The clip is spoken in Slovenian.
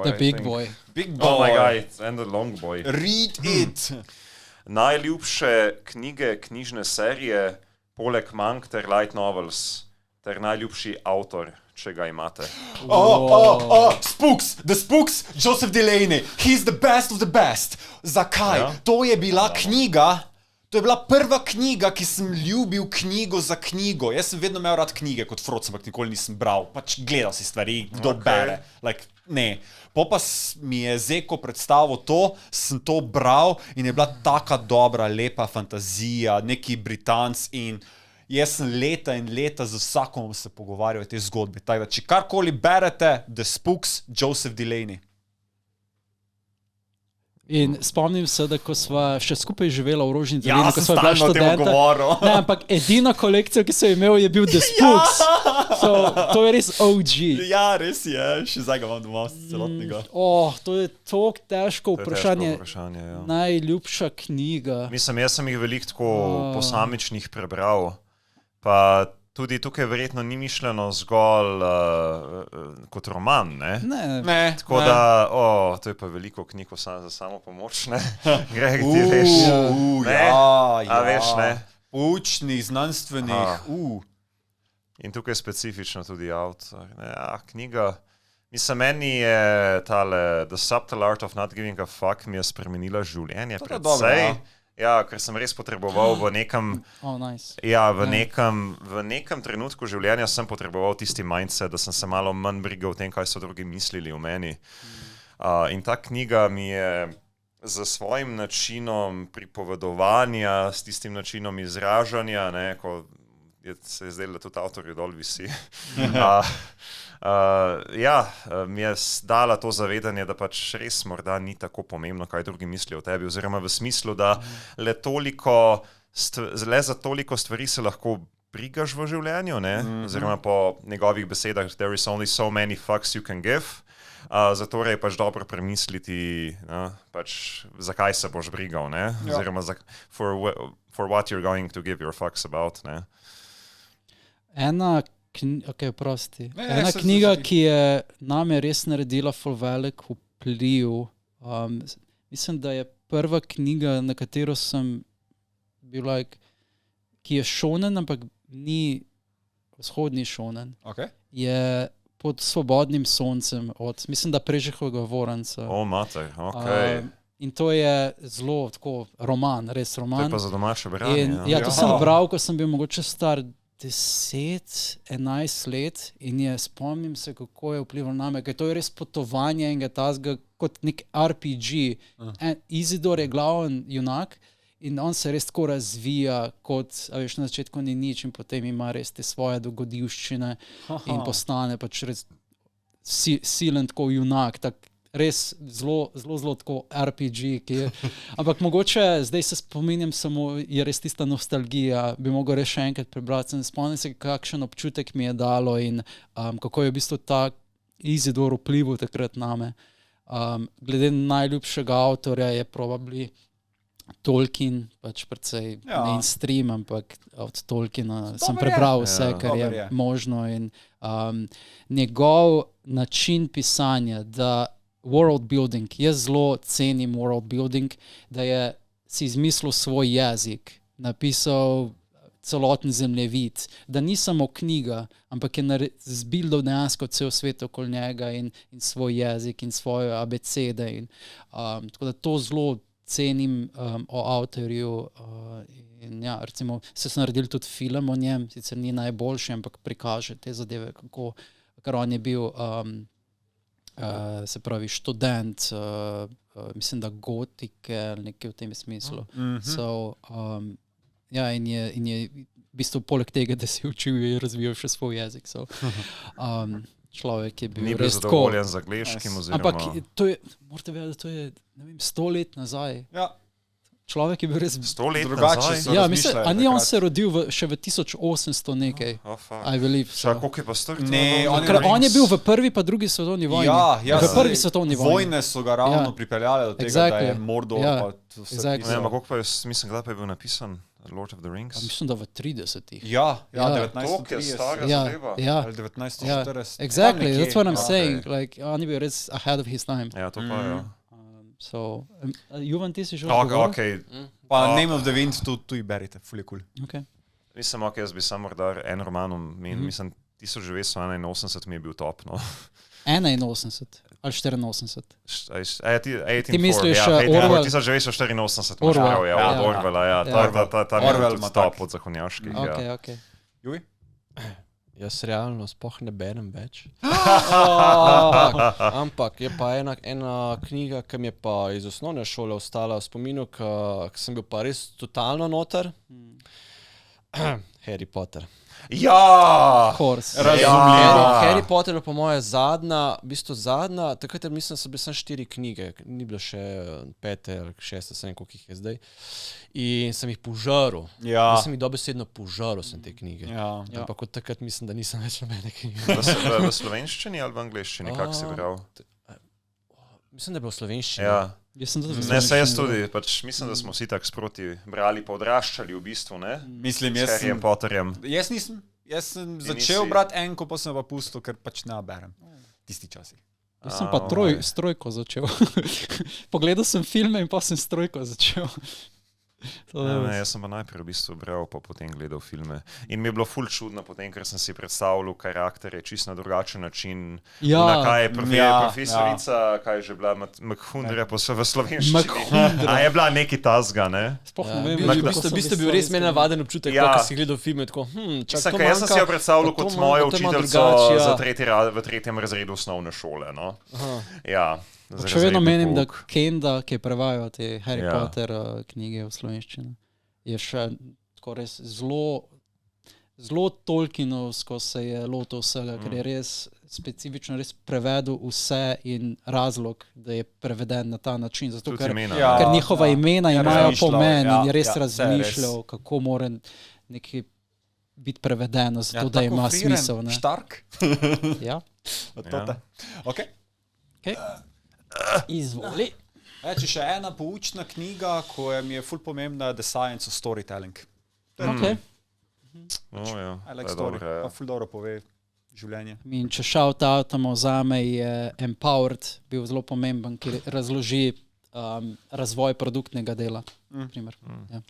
boy. The big boy. Big boy. Oh my god, and the long boy. Read it. Najljubše knjige, knjižne serije, poleg mang ter light novels, ter najljubši avtor, če ga imate. Spooks, The Spooks, Joseph Delaney. He's the best of the best. Zakaj? Ja. To je bila knjiga, to je bila prva knjiga, ki sem ljubil knjigo za knjigo. Jaz sem vedno imel rad knjige kot Froc, ampak nikoli nisem bral. Pač gledal si stvari, kdo bere. Like, ne. Pa mi je Zeko predstavil to, sem to bral in je bila taka dobra, lepa fantazija, neki Britanc in jaz sem leta in leta z vsakom se pogovarjal o tej zgodbi. Tako da, če karkoli berete, The Spooks, Joseph Delaney. In spomnim se, da ko sva še skupaj živela v Rožni Ja, dolini, ko sem sva bila stalno o tem študenta. govoril. Ne, ampak edina kolekcija, ki sem jo imel, je bil The Spooks. So, to je res OG. Ja, res je, še zdaj ga imam doma celotnega. To je tako težko vprašanje. Ja. Najljubša knjiga. Mislim, jaz sem jih veliko tako posamičnih prebral, pa tudi tukaj verjetno ni mišljeno zgolj kot roman, ne? Ne. Tako da, to je pa veliko knjig za samo pomoč, ne? Greg, ti veš. A veš, ne? Učnih, znanstvenih, In tukaj specifično tudi avtor. Knjiga, mislim, meni je tale The Subtle Art of Not Giving a Fuck mi je spremenila življenje predvsej. Ja, ker sem res potreboval v nekem, v nekem trenutku življenja sem potreboval tisti mindset, da sem se malo manj brigal o tem, kaj so drugi mislili o meni. In ta knjiga mi je z svojim načinom pripovedovanja, s tistim načinom izražanja, ne, ko se je zdelo, da tudi avtorju dol visi. Mi je dala to zavedanje, da pač res morda ni tako pomembno, kaj drugi mislijo o tebi, oziroma v smislu, da le za toliko stvari se lahko brigaš v življenju, ne? Oziroma po njegovih besedah, there is only so many fucks you can give, zato je pač dobro premisliti, pač, zakaj se boš brigal, ne? Oziroma for what you're going to give your fucks about, ne? Ena knjiga, ki je name res naredila ful velik vpliv. Mislim, da je prva knjiga, na katero sem bil, ki je šonen, ampak ni vzhodni šonen. Je Pod svobodnim soncem od, mislim, da Prežehovega Voranca. Mater, okej. In to je zelo tako roman, res roman. To je pa za domače branje. Ja, to sem bral, ko sem bil mogoče star 10-11 let in spomnim se, kako je vplival name, ker to je res potovanje in tazga kot nek RPG. Izidor je glaven junak in on se res tako razvija, kot, veš, na začetku ni nič in potem ima res te svoje dogodivščine in postane pač res silen tako junak, tak res zelo tako RPG, ki je, ampak mogoče zdaj se spominjam samo, je res tista nostalgija, bi mogel res še enkrat prebrati, spomnim se, kakšen občutek mi je dalo in kako je v bistvu ta Izidor vplival takrat name. Glede najljubšega avtorja je probably Tolkien, pač precej mainstream, ampak od Tolkiena sem prebral vse, kar je možno in njegov način pisanja, da world building, jaz zelo cenim world building, da je si izmislil svoj jezik, napisal celoten zemljevid, da ni samo knjiga, ampak je zbildal dejansko cel svet okoli njega in svoj jezik in svoje abecede. Tako da to zelo cenim o avtorju in ja, recimo se naredili tudi film o njem, sicer ni najboljši, ampak prikaže te zadeve, ker on je bil se pravi študent, mislim, da gotike ali nekaj v tem smislu. In je v bistvu poleg tega, da si učil, je razvijal še svoj jezik. Človek je bil ni bil zadovoljen z angleškim oziroma... Ampak to je, morate vedeti, da to je, ne vem, 100 let nazaj. Ja. Človek je bil res 100 let drugače. Ja, mislim, a ni on se rodil še v 1800 nekaj? I believe so. Koliko je pa star? Ne, on je bil v prvi pa drugi svetovni vojni. Ja, v prvi svetovni vojni. Vojne so ga ravno pripeljale do tega, da je Mordor pa vse. Ne, ampak koliko pa je, mislim, kdaj pa je bil napisan? Lord of the Rings. Mislim, da v 30-ih. Ja, Ja. 1930. To je stara Ja, zadeva. ja. Ali 1940. Yeah, Tam exactly. nekje. That's what I'm Ja. saying. Like, on je bil res ahead of his time. Ja, to pa je. So, Juvan, ti si že Okay. Pa Name of the Wind, tudi berite, ful je cool. Okay. Mislim, jaz bi samo morda en roman omenil. Mislim, 1981 mi je bil top. No. 81 ali 84. Ti misliš, Orwell? Orwell? 1984, Orwell. Orwell, ja, od Ja. Orwella, ja. Ta Orwell je ima tudi top tak. od zahodnjaških. Okay, Ja. okay. Juj? Jaz realno sploh ne berem več. Ampak je pa ena knjiga, ki mi je pa iz osnovne šole ostala v spominu, ki sem bil pa res totalno noter. Harry Potter. Ja! Course. Razumljivo. Harry Potter je po moje zadnja, v bistvu zadnja, takrat mislim, so bile samo 4 knjige, ni bilo še 5 ali 6, ne vem koliko jih je zdaj. In sem jih požaril. Ja. Jaz sem jih dobesedno požaril sem te knjige. Ja. Ampak od takrat mislim, da nisem več nobene knjige. V slovenščini ali v angleščini, kak si bral? Mislim, da je bilo v slovenščini. Ja. Jaz sem tudi Ne, se jaz tudi, pač mislim, da smo vsi tako sproti brali, pa odraščali v bistvu, ne? Mislim, S Harryjem Potterjem. Jaz nisem. Jaz sem Ti začel nisi? brati enko, pa sem pa pustil, ker pač ne berem. Tisti časi. Jaz sem pa s trojko začel. Pogledal sem filme in pa sem s trojko začel. Ne, jaz sem pa najprej v bistvu bral, pa potem gledal filme. In mi je bilo ful čudno potem, ker sem si predstavljal karakterje čisto na drugačen način. Ja. Na kaj je Ja, profesorica, kaj je že bila, McHundra v slovenščini. McHundra. A je bila neki tasga, ne? Sploh Ja, ne vem, v kako so bistvu bili bil res meni slovenski. navaden občutek, Ja. ko si gledal filme tako, čak, Mislim, to jaz sem si jo predstavljal pa to kot manjka, mojo to je malo učiteljico drugače, ja. v tretjem razredu osnovne šole. No? Aha. Ja, Še vedno razredni menim, da pouk. Kenda, ki je prevajal te Harry Ja. Potter knjige v slovenščino, je še tako res zelo Tolkienovsko se je lotil vsega, ker je res specifično res prevedel vse in razlog, da je preveden na ta način. Zato, Tudi ker, imena, Ja. ker njihova imena Ja, imajo razmišljal, pomen ja, in je res ja, razmišljal, kako mora nekaj biti prevedeno, zato da ima smisel. Ne? Štark. Ja. Ja. Okay. Okay. Izvoli. Če še ena poučna knjiga, ko je mi je ful pomembna, The Science of Storytelling. Okay. Ja, I like to je story. dobro, ja. Pa ful dobro pove življenje. In če shout-outamo zame, je Empowered bil zelo pomemben, ker razloži razvoj produktnega dela. Ja.